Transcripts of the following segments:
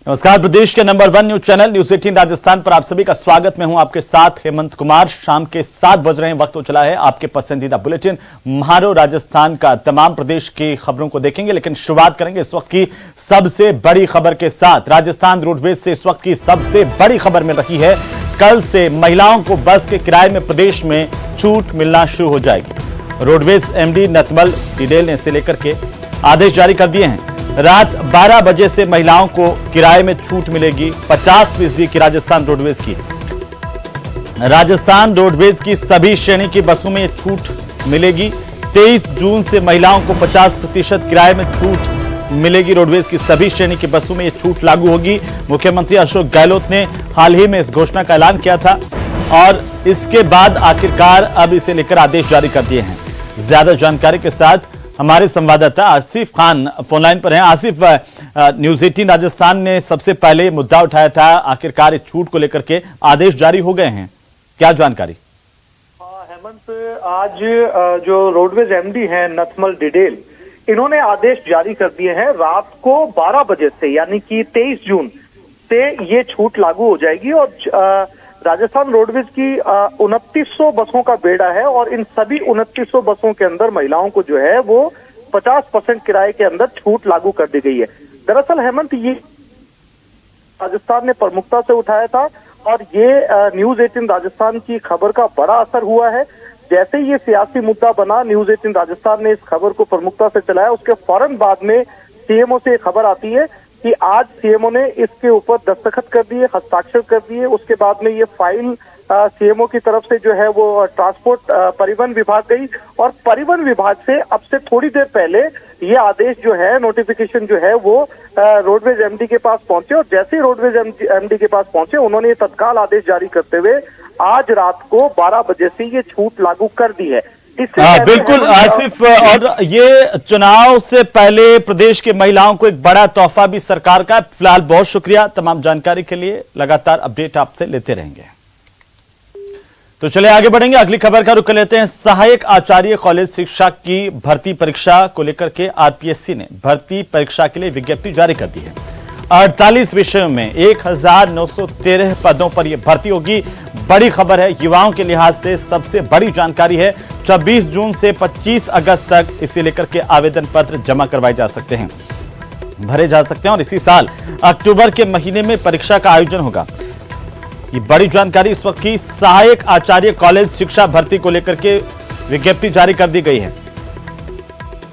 नमस्कार, प्रदेश के number 1 news channel news 18 Rajasthan पर आप सभी का स्वागत। मैं हूं आपके साथ हेमंत कुमार। शाम के 7 बज रहे हैं, वक्त हो चला है आपके पसंदीदा बुलेटिन म्हारो राजस्थान का। तमाम प्रदेश की खबरों को देखेंगे, लेकिन शुरुआत करेंगे इस वक्त की सबसे बड़ी खबर के साथ। राजस्थान रोडवेज से इस वक्त की सबसे बड़ी खबर मिल रही है। कल से महिलाओं को बस के किराए में प्रदेश में छूट मिलना शुरू हो जाएगी। रोडवेज एमडी नथमल डिडेल ने इसे लेकर के आदेश जारी कर दिए हैं। रात 12 बजे से महिलाओं को किराए में छूट मिलेगी 50% की राजस्थान रोडवेज की। राजस्थान रोडवेज की सभी श्रेणी की बसों में छूट मिलेगी। 23 जून से महिलाओं को 50% किराए में छूट मिलेगी। रोडवेज की सभी श्रेणी की बसों में यह छूट लागू होगी। मुख्यमंत्री अशोक गहलोत ने हाल ही में इस घोषणा का ऐलान किया था और इसके बाद आखिरकार अब इसे लेकर आदेश जारी कर दिए हैं। ज्यादा जानकारी के साथ हमारे संवाददाता आसिफ खान फोनलाइन पर हैं। आसिफ, न्यूज 18 राजस्थान ने सबसे पहले मुद्दा उठाया था, आखिरकार इस छूट को लेकर के आदेश जारी हो गए हैं, क्या जानकारी? हेमंत, आज जो रोडवेज एमडी हैं नथमल डिडेल, इन्होंने आदेश जारी कर दिए हैं। रात को 12 बजे से यानी कि 23 जून से ये छूट लागू हो जाएगी और राजस्थान रोडवेज की 2900 बसों का बेड़ा है और इन सभी 2900 बसों के अंदर महिलाओं को जो है वो 50% किराए के अंदर छूट लागू कर दी गई है। दरअसल हेमंत, ये राजस्थान ने प्रमुखता से उठाया था और ये न्यूज 18 राजस्थान की खबर का बड़ा असर हुआ है। जैसे ही ये सियासी मुद्दा बना, न्यूज 18 राजस्थान ने इस खबर को प्रमुखता से चलाया। उसके फौरन बाद में सीएमओ से खबर आती है कि आज सीएमओ ने इसके ऊपर दस्तखत कर दिए, हस्ताक्षर कर दिए। उसके बाद में ये फाइल सीएमओ की तरफ से जो है वो ट्रांसपोर्ट परिवहन विभाग गई और परिवहन विभाग से अब से थोड़ी देर पहले ये आदेश जो है, नोटिफिकेशन जो है वो रोडवेज एमडी के पास पहुंचे और जैसे ही रोडवेज एमडी के पास पहुंचे, उन्होंने ये तत्काल आदेश जारी करते हुए आज रात को 12 बजे से ये छूट लागू कर दी है। बिल्कुल आसिफ, और ये चुनाव से पहले प्रदेश की महिलाओं को एक बड़ा तोहफा भी सरकार का। फिलहाल बहुत शुक्रिया तमाम जानकारी के लिए, लगातार अपडेट आपसे लेते रहेंगे। तो चलिए आगे बढ़ेंगे, अगली खबर का रुख कर लेते हैं। सहायक आचार्य कॉलेज शिक्षा की भर्ती परीक्षा को लेकर के आरपीएससी ने भर्ती परीक्षा के लिए विज्ञप्ति जारी कर दी है। 48 विषयों में 1913 पदों पर यह भर्ती होगी। बड़ी खबर है, युवाओं के लिहाज से सबसे बड़ी जानकारी है। 24 जून से 25 अगस्त तक इसे लेकर के आवेदन पत्र जमा करवाए जा सकते हैं, भरे जा सकते हैं और इसी साल अक्टूबर के महीने में परीक्षा का आयोजन होगा। ये बड़ी जानकारी इस वक्त की सहायक आचार्य कॉलेज शिक्षा भर्ती को लेकर के विज्ञप्ति जारी कर दी गई है।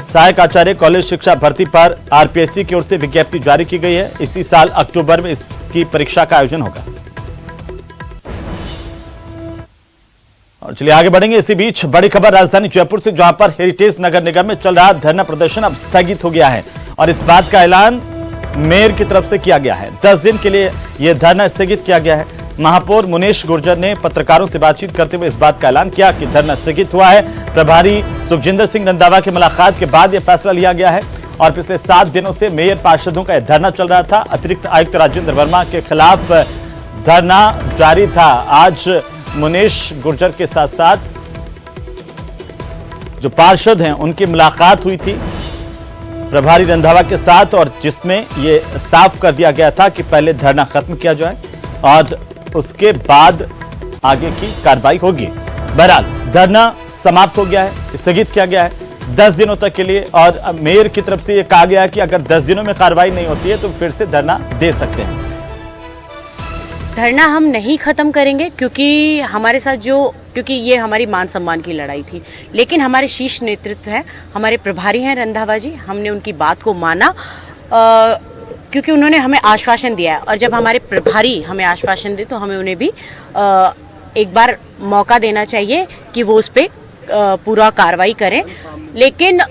सहायक आचार्य कॉलेज शिक्षा भर्ती पर आरपीएससी की ओर से विज्ञप्ति जारी की गई है। इसी साल अक्टूबर में इसकी परीक्षा का आयोजन होगा। और चलिए आगे बढ़ेंगे। इसी बीच बड़ी खबर राजधानी जयपुर से, जहां पर हेरिटेज नगर निगम में चल रहा धरना प्रदर्शन अब स्थगित हो गया है और इस बात का ऐलान मेयर की तरफ से किया गया है। 10 दिन के लिए यह धरना स्थगित किया गया है। महापौर मुनेश गुर्जर ने पत्रकारों से बातचीत करते हुए इस बात का ऐलान किया कि धरना स्थगित हुआ है। प्रभारी सुखजिंदर सिंह रंधावा की मुलाकात के बाद यह फैसला लिया गया है और पिछले 7 दिनों से मेयर पार्षदों का यह धरना चल रहा था। अतिरिक्त आयुक्त राजेंद्र वर्मा के खिलाफ धरना जारी था। आज मुनेश गुर्जर के साथ साथ जो पार्षद हैं उनकी मुलाकात हुई थी प्रभारी रंधावा के साथ और जिसमें यह साफ कर दिया गया था कि पहले धरना खत्म किया जाए और उसके बाद आगे की कार्रवाई होगी। बहरहाल धरना समाप्त हो गया है, स्थगित किया गया है 10 दिनों तक के लिए और मेयर की तरफ से यह कहा गया है कि अगर 10 दिनों में कार्रवाई नहीं होती है तो फिर से धरना दे सकते हैं। धरना हम नहीं खत्म करेंगे क्योंकि ये हमारी मान सम्मान की लड़ाई थी, लेकिन हमारे शीर्ष नेतृत्व है, हमारे प्रभारी हैं रंधावा जी, हमने उनकी बात को माना क्योंकि उन्होंने हमें आश्वासन दिया है और जब हमारे प्रभारी हमें आश्वासन दे तो हमें उन्हें भी एक बार मौका देना चाहिए कि वो उस पर पूरा कार्रवाई करें। लेकिन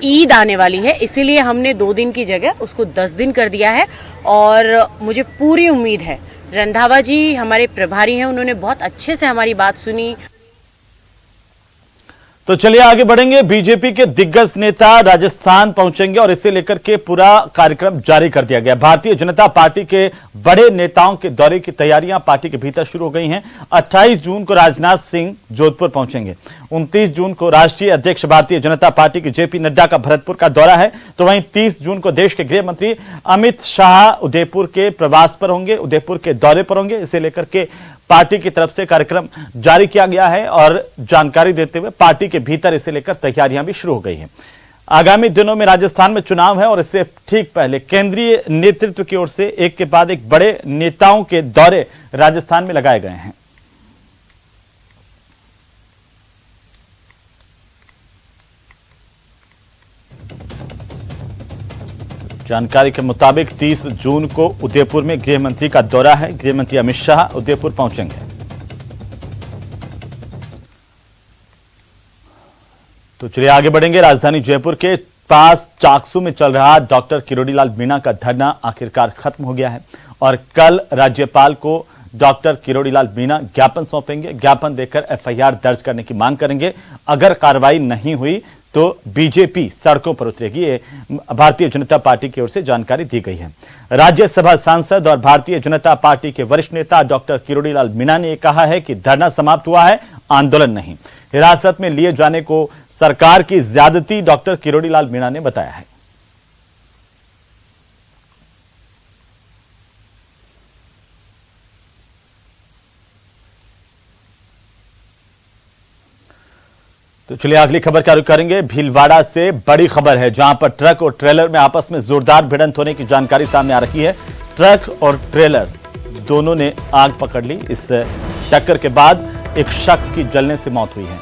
ईद आने वाली है, इसीलिए हमने 2 दिन की जगह उसको 10 दिन कर दिया है और मुझे पूरी उम्मीद है रंधावा जी हमारे प्रभारी हैं, उन्होंने बहुत अच्छे से हमारी बात सुनी। तो चलिए आगे बढ़ेंगे। बीजेपी के दिग्गज नेता राजस्थान पहुंचेंगे और इसे लेकर के पूरा कार्यक्रम जारी कर दिया गया। भारतीय जनता पार्टी के बड़े नेताओं के दौरे की तैयारियां पार्टी के भीतर शुरू हो गई हैं। 28 जून को राजनाथ सिंह जोधपुर पहुंचेंगे। 29 जून को राष्ट्रीय अध्यक्ष भारतीय जनता पार्टी के जेपी नड्डा का भरतपुर का दौरा है। तो वहीं 30 जून को देश के गृह मंत्री अमित शाह उदयपुर के प्रवास पर होंगे, उदयपुर के दौरे पर होंगे। इसे लेकर के पार्टी की तरफ से कार्यक्रम जारी किया गया है और जानकारी देते हुए पार्टी के भीतर इसे लेकर तैयारियां भी शुरू हो गई हैं। आगामी दिनों में राजस्थान में चुनाव है और इससे ठीक पहले केंद्रीय नेतृत्व की ओर से एक के बाद एक बड़े नेताओं के दौरे राजस्थान में लगाए गए हैं। जानकारी के मुताबिक 30 जून को उदयपुर में गृह मंत्री का दौरा है। गृह मंत्री अमित शाह उदयपुर पहुंचेंगे। तो चलिए आगे बढ़ेंगे। राजधानी जयपुर के पास चाकसू में चल रहा डॉक्टर किरोड़ीलाल मीणा का धरना आखिरकार खत्म हो गया है और कल राज्यपाल को डॉक्टर किरोड़ीलाल मीणा ज्ञापन सौंपेंगे। ज्ञापन देकर एफआईआर दर्ज करने की मांग करेंगे। अगर कार्रवाई नहीं हुई तो बीजेपी सड़कों पर उतरेगी। ये भारतीय जनता पार्टी की ओर से जानकारी दी गई है। राज्यसभा सांसद और भारतीय जनता पार्टी के वरिष्ठ नेता डॉक्टर किरोड़ीलाल मीणा ने कहा है कि धरना समाप्त हुआ है, आंदोलन नहीं। हिरासत में लिए जाने को सरकार की ज्यादती डॉक्टर किरोड़ीलाल मीणा ने बताया है। तो चलिए अगली खबर का रुख करेंगे। भीलवाड़ा से बड़ी खबर है, जहां पर ट्रक और ट्रेलर में आपस में जोरदार भिड़ंत होने की जानकारी सामने आ रही है। ट्रक और ट्रेलर दोनों ने आग पकड़ ली। इस टक्कर के बाद एक शख्स की जलने से मौत हुई है।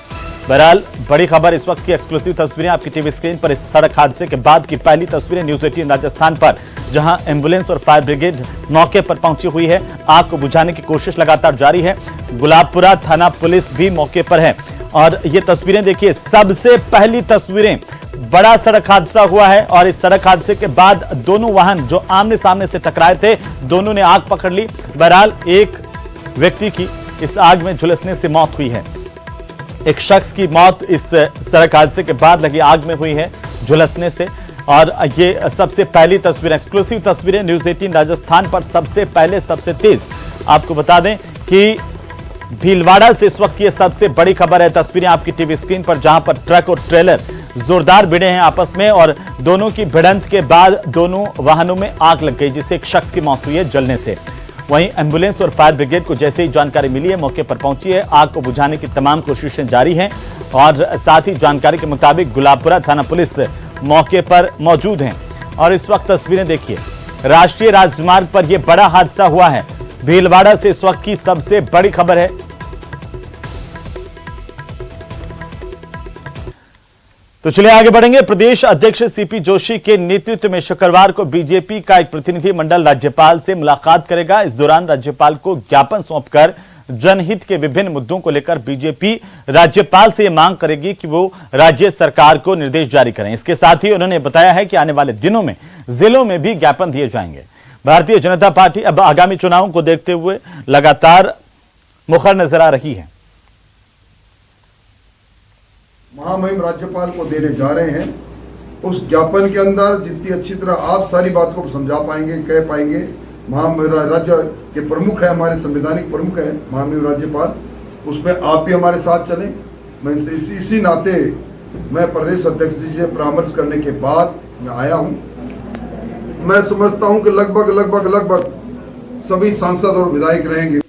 बहरहाल बड़ी खबर इस वक्त की एक्सक्लूसिव तस्वीरें आपकी टीवी स्क्रीन पर। इस सड़क हादसे के बाद की पहली तस्वीरें न्यूज़ 18 राजस्थान पर, जहां एम्बुलेंस और फायर ब्रिगेड मौके पर पहुंची हुई है। आग को बुझाने की कोशिश लगातार जारी है। गुलाबपुरा थाना पुलिस भी मौके पर है और ये तस्वीरें देखिए, सबसे पहली तस्वीरें। बड़ा सड़क हादसा हुआ है और इस सड़क हादसे के बाद दोनों वाहन जो आमने सामने से टकराए थे, दोनों ने आग पकड़ ली। बहरहाल एक व्यक्ति की इस आग में झुलसने से मौत हुई है। एक शख्स की मौत इस सड़क हादसे के बाद लगी आग में हुई है, झुलसने से। और ये सबसे पहली तस्वीरें, एक्सक्लूसिव तस्वीरें न्यूज़ 18 राजस्थान पर सबसे पहले सबसे तेज। आपको बता दें कि भीलवाड़ा से इस वक्त ये सबसे बड़ी खबर है। तस्वीरें आपकी टीवी स्क्रीन पर, जहां पर ट्रक और ट्रेलर जोरदार भिड़े हैं आपस में और दोनों की भिड़ंत के बाद दोनों वाहनों में आग लग गई, जिससे एक शख्स की मौत हुई है जलने से। वहीं एम्बुलेंस और फायर ब्रिगेड को जैसे ही जानकारी मिली है, मौके पर पहुंची है। आग को बुझाने की तमाम कोशिशें जारी हैं और साथ ही जानकारी के मुताबिक गुलाबपुरा थाना पुलिस मौके पर मौजूद है। और इस वक्त तस्वीरें देखिए, राष्ट्रीय राजमार्ग पर यह बड़ा हादसा हुआ है। भीलवाड़ा से इस वक्त की सबसे बड़ी खबर है। तो चलिए आगे बढ़ेंगे। प्रदेश अध्यक्ष सीपी जोशी के नेतृत्व में शुक्रवार को बीजेपी का एक प्रतिनिधि मंडल राज्यपाल से मुलाकात करेगा। इस दौरान राज्यपाल को ज्ञापन सौंपकर जनहित के विभिन्न मुद्दों को लेकर बीजेपी राज्यपाल से यह मांग करेगी कि वो राज्य सरकार को निर्देश जारी करें। इसके साथ ही उन्होंने बताया है कि आने वाले दिनों में जिलों में भी ज्ञापन दिए जाएंगे। भारतीय जनता पार्टी अब आगामी चुनावों को देखते हुए लगातार मुखर नजर आ रही है। महामहिम राज्यपाल को देने जा रहे हैं। उस ज्ञापन के अंदर जितनी अच्छी तरह आप सारी बात को समझा पाएंगे, कह पाएंगे। राज्य के प्रमुख है, हमारे संवैधानिक प्रमुख है महामहिम राज्यपाल, उसमें आप भी हमारे साथ चलें। मैं इसी नाते मैं प्रदेश अध्यक्ष जी से परामर्श करने के बाद मैं आया हूं। मैं समझता हूं कि लगभग सभी सांसद और विधायक रहेंगे।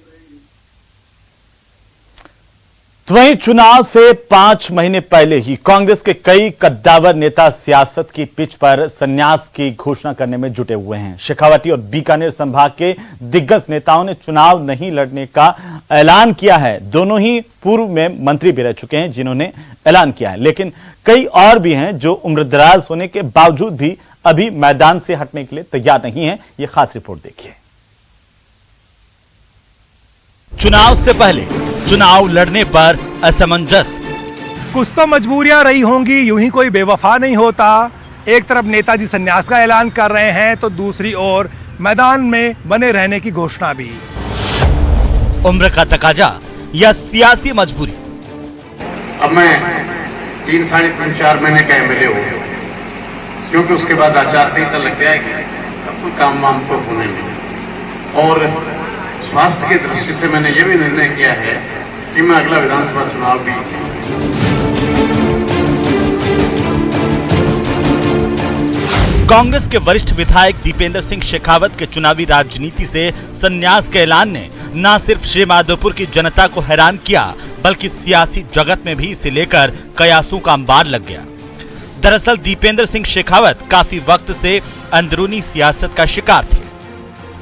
तो वहीं चुनाव से 5 महीने पहले ही कांग्रेस के कई कद्दावर नेता सियासत की पिच पर संन्यास की घोषणा करने में जुटे हुए हैं। शेखावटी और बीकानेर संभाग के दिग्गज नेताओं ने चुनाव नहीं लड़ने का ऐलान किया है। दोनों ही पूर्व में मंत्री भी रह चुके हैं जिन्होंने ऐलान किया है, लेकिन कई और भी हैं जो उम्रदराज होने के बावजूद भी अभी मैदान से हटने के लिए तैयार नहीं है। यह खास रिपोर्ट देखिए। चुनाव से पहले चुनाव लड़ने पर असमंजस। कुछ तो मजबूरियां रही होंगी, यूं ही कोई बेवफा नहीं होता। एक तरफ नेताजी संन्यास का ऐलान कर रहे हैं तो दूसरी ओर मैदान में बने रहने की घोषणा भी। उम्र का तकाजा या सियासी मजबूरी? अब मैं 3 साढ़े 4 महीने का एमएलए हो, क्योंकि उसके बाद आचार संहिता लग जाएगी, अब कोई काम वाम तो होने नहीं। और स्वास्थ्य की दृष्टि से मैंने ये भी निर्णय किया है कि मैं अगला विधानसभा चुनाव भी कांग्रेस के वरिष्ठ विधायक दीपेंद्र सिंह शेखावत के चुनावी राजनीति से संन्यास के ऐलान ने न सिर्फ श्रीमाधोपुर की जनता को हैरान किया, बल्कि सियासी जगत में भी इसे लेकर कयासों का अंबार लग गया। दरअसल दीपेंद्र सिंह शेखावत काफी वक्त से अंदरूनी सियासत का शिकार थे।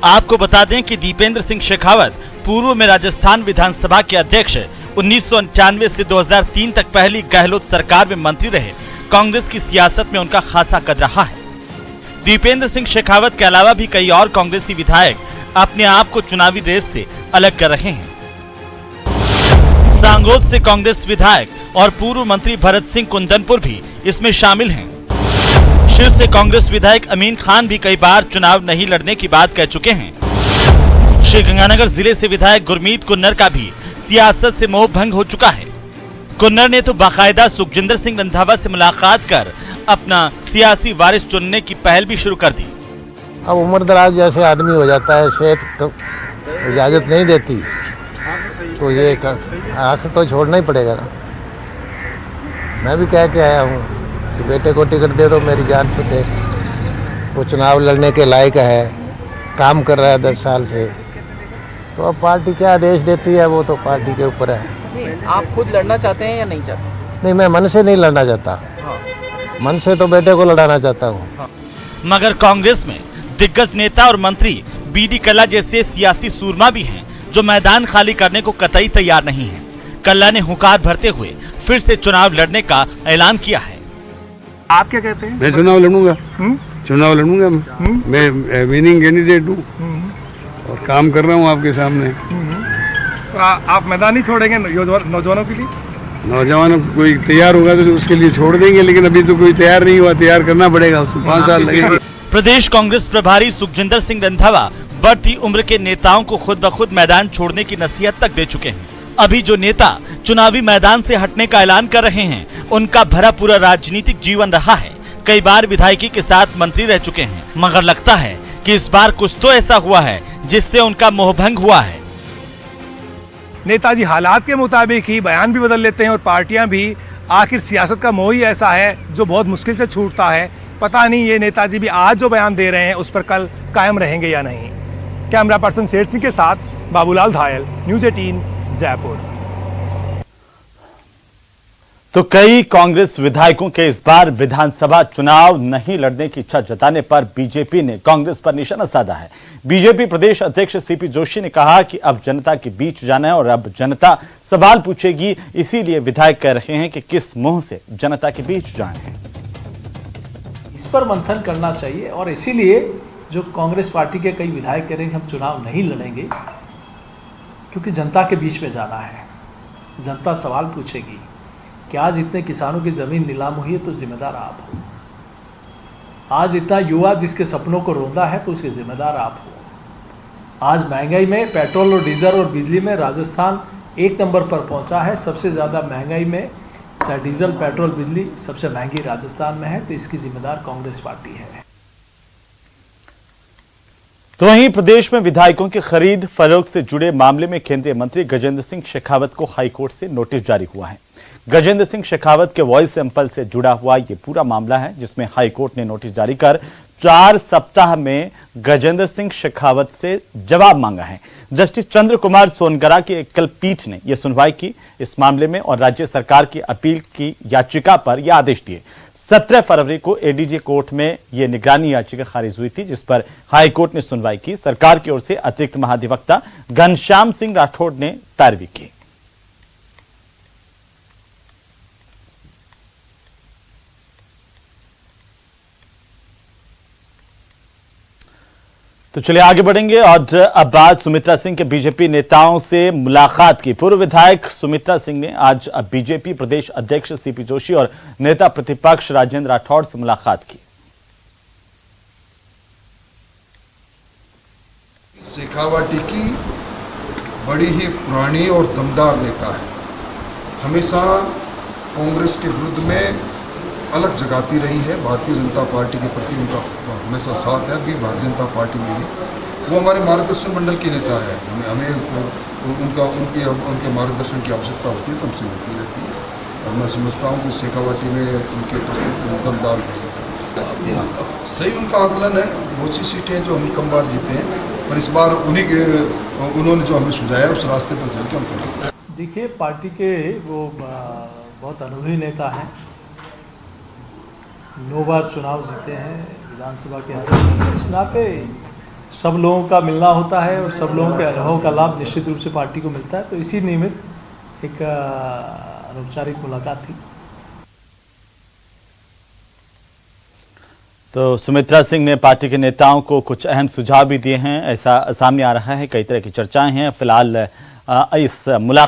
आपको बता दें कि दीपेंद्र सिंह शेखावत पूर्व में राजस्थान विधानसभा के अध्यक्ष 1991 से 2003 तक पहली गहलोत सरकार में मंत्री रहे। कांग्रेस की सियासत में उनका खासा कद रहा है। दीपेंद्र सिंह शेखावत के अलावा भी कई और कांग्रेसी विधायक अपने आप को चुनावी रेस से अलग कर रहे हैं। सांगरोद से कांग्रेस विधायक और पूर्व मंत्री भरत सिंह कुंदनपुर भी इसमें शामिल हैं। शिव से कांग्रेस विधायक अमीन खान भी कई बार चुनाव नहीं लड़ने की बात कह चुके हैं। श्रीगंगानगर जिले से विधायक गुरमीत कुन्नर का भी सियासत से मोह भंग हो चुका है। कुन्नर ने तो बाकायदा सुखजिंदर सिंह रंधावा से मुलाकात कर अपना सियासी वारिस चुनने की पहल भी शुरू कर दी। अब उम्र दराज जैसे आदमी हो जाता है, सेहत तो इजाज़त नहीं देती, तो ये आखिर तो छोड़ना ही पड़ेगा ना। मैं भी कह के आया हूँ कि बेटे को टिकट दे दो, मेरी जान छूटे। वो चुनाव लड़ने के लायक है, काम कर रहा है 10 साल से, तो अब पार्टी क्या आदेश देती है वो तो पार्टी के ऊपर है। आप खुद लड़ना चाहते हैं या नहीं चाहते? नहीं, मैं मन से नहीं लड़ना चाहता। मन से तो बेटे को लड़ाना चाहता हूँ। मगर कांग्रेस में दिग्गज नेता और मंत्री बीडी कल्ला जैसे सियासी सूरमा भी हैं, जो मैदान खाली करने को कतई तैयार नहीं हैं। कल्ला ने हुंकार भरते हुए फिर से चुनाव लड़ने का ऐलान किया है। आप क्या कहते हैं? मैं चुनाव लड़ूंगा, चुनाव लड़ूंगा। मैं विनिंग कैंडिडेट हूँ और काम कर रहा हूँ आपके सामने। तो आप मैदान ही छोड़ेंगे नौजवानों के लिए? नौजवान कोई तैयार होगा तो उसके लिए छोड़ देंगे, लेकिन अभी तो कोई तैयार नहीं हुआ। तैयार करना पड़ेगा, उसको 5 साल लगेंगे। प्रदेश कांग्रेस प्रभारी सुखजिंदर सिंह रंधावा बढ़ती उम्र के नेताओं को खुद ब खुद मैदान छोड़ने की नसीहत तक दे चुके हैं। अभी जो नेता चुनावी मैदान से हटने का ऐलान कर रहे हैं, उनका भरा पूरा राजनीतिक जीवन रहा है। कई बार विधायकी के साथ मंत्री रह चुके हैं, मगर लगता है कि इस बार कुछ तो ऐसा हुआ है जिससे उनका मोहभंग हुआ है। नेताजी हालात के मुताबिक ही बयान भी बदल लेते हैं और पार्टियां भी। आखिर सियासत का मोह ही ऐसा है जो बहुत मुश्किल से छूटता है। पता नहीं ये नेताजी भी आज जो बयान दे रहे हैं उस पर कल कायम रहेंगे या नहीं। कैमरा पर्सन शेर सिंह के साथ बाबूलाल धायल, न्यूज़ 18 जयपुर। तो कई कांग्रेस विधायकों के इस बार विधानसभा चुनाव नहीं लड़ने की इच्छा जताने पर बीजेपी ने कांग्रेस पर निशाना साधा है। बीजेपी प्रदेश अध्यक्ष सीपी जोशी ने कहा कि अब जनता के बीच जाना है और अब जनता सवाल पूछेगी, इसीलिए विधायक कह रहे हैं कि किस मुंह से जनता के बीच जाए। इस पर मंथन करना चाहिए और इसीलिए जो कांग्रेस पार्टी के कई विधायक कह रहे हैं कि हम चुनाव नहीं लड़ेंगे, क्योंकि जनता के बीच में जाना है। जनता सवाल पूछेगी कि आज इतने किसानों की ज़मीन नीलाम हुई है तो जिम्मेदार आप हो। आज इतना युवा जिसके सपनों को रोंदा है तो उसके जिम्मेदार आप हो। आज महंगाई में पेट्रोल और डीजल और बिजली में राजस्थान 1 नंबर पर पहुंचा है। सबसे ज़्यादा महंगाई में चाहे डीजल, पेट्रोल, बिजली सबसे महंगी राजस्थान में है, तो इसकी जिम्मेदार कांग्रेस पार्टी है। तो वहीं प्रदेश में विधायकों की खरीद फरोख्त से जुड़े मामले में केंद्रीय मंत्री गजेंद्र सिंह शेखावत को हाईकोर्ट से नोटिस जारी हुआ है। गजेंद्र सिंह शेखावत के वॉइस सैंपल से जुड़ा हुआ ये पूरा मामला है, जिसमें हाईकोर्ट ने नोटिस जारी कर 4 सप्ताह में गजेंद्र सिंह शेखावत से जवाब मांगा है। जस्टिस चंद्र कुमार सोनगरा की एकल पीठ ने यह सुनवाई की इस मामले में और राज्य सरकार की अपील की याचिका पर यह आदेश दिए। 17 फरवरी को एडीजे कोर्ट में यह निगरानी याचिका खारिज हुई थी, जिस पर हाईकोर्ट ने सुनवाई की। सरकार की ओर से अतिरिक्त महाधिवक्ता घनश्याम सिंह राठौड़ ने पैरवी की। तो चलिए आगे बढ़ेंगे और अब बात सुमित्रा सिंह के बीजेपी नेताओं से मुलाकात की। पूर्व विधायक सुमित्रा सिंह ने आज बीजेपी प्रदेश अध्यक्ष सीपी जोशी और नेता प्रतिपक्ष राजेंद्र राठौड़ से मुलाकात की। शेखावत की बड़ी ही पुरानी और दमदार नेता है। हमेशा कांग्रेस के विरुद्ध में अलग जगाती रही है। भारतीय जनता पार्टी के प्रति उनका हमेशा साथ है, अभी भारतीय जनता पार्टी में है। वो हमारे मार्गदर्शन मंडल के नेता है, हमें उनके मार्गदर्शन की आवश्यकता होती है तो हमसे होती रहती है। और मैं समझता हूँ कि शेखावाटी में उनके उपस्थिति दमदार उपस्थिति है। सही उनका आकलन है, बहुत सी सीटें जो हम कम बार जीते हैं, पर इस बार उन्होंने जो हमें सुझाया उस रास्ते पर चल के हम करेंगे। देखिए, पार्टी के वो बहुत अनुभवी नेता हैं, 9 बार चुनाव जीते हैं, विधानसभा के अध्यक्ष हैं। इस नाते सब लोगों का मिलना होता है और सब लोगों के अनुभव का लाभ निश्चित रूप से पार्टी को मिलता है। तो इसी निमित्त एक अनौपचारिक मुलाकात थी। तो सुमित्रा सिंह ने पार्टी के नेताओं को कुछ अहम सुझाव भी दिए हैं, ऐसा सामने आ रहा है। कई तरह की चर्चाएं हैं। फिलहाल इस मुलाकात